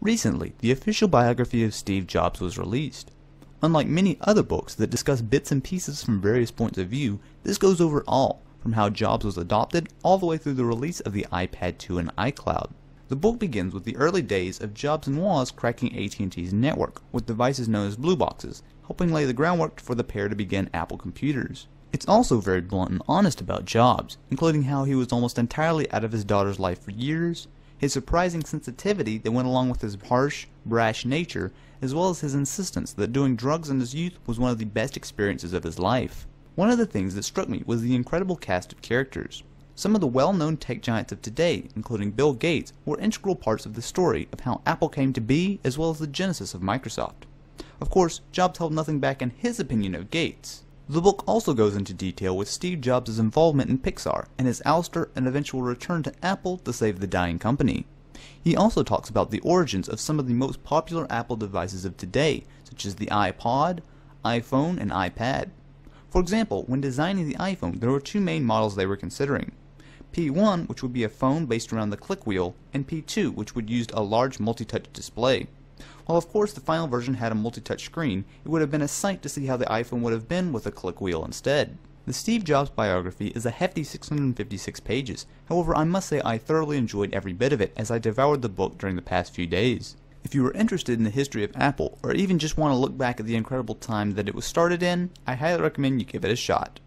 Recently, the official biography of Steve Jobs was released. Unlike many other books that discuss bits and pieces from various points of view, this goes over all, from how Jobs was adopted all the way through the release of the iPad 2 and iCloud. The book begins with the early days of Jobs and Woz cracking AT&T's network with devices known as blue boxes, helping lay the groundwork for the pair to begin Apple computers. It's also very blunt and honest about Jobs, including how he was almost entirely out of his daughter's life for years, his surprising sensitivity that went along with his harsh, brash nature, as well as his insistence that doing drugs in his youth was one of the best experiences of his life. One of the things that struck me was the incredible cast of characters. Some of the well-known tech giants of today, including Bill Gates, were integral parts of the story of how Apple came to be as well as the genesis of Microsoft. Of course, Jobs held nothing back in his opinion of Gates. The book also goes into detail with Steve Jobs' involvement in Pixar and his ouster and eventual return to Apple to save the dying company. He also talks about the origins of some of the most popular Apple devices of today, such as the iPod, iPhone, and iPad. For example, when designing the iPhone, there were two main models they were considering. P1, which would be a phone based around the click wheel, and P2, which would use a large multi-touch display. While of course the final version had a multi-touch screen, it would have been a sight to see how the iPhone would have been with a click wheel instead. The Steve Jobs biography is a hefty 656 pages, however I must say I thoroughly enjoyed every bit of it as I devoured the book during the past few days. If you are interested in the history of Apple, or even just want to look back at the incredible time that it was started in, I highly recommend you give it a shot.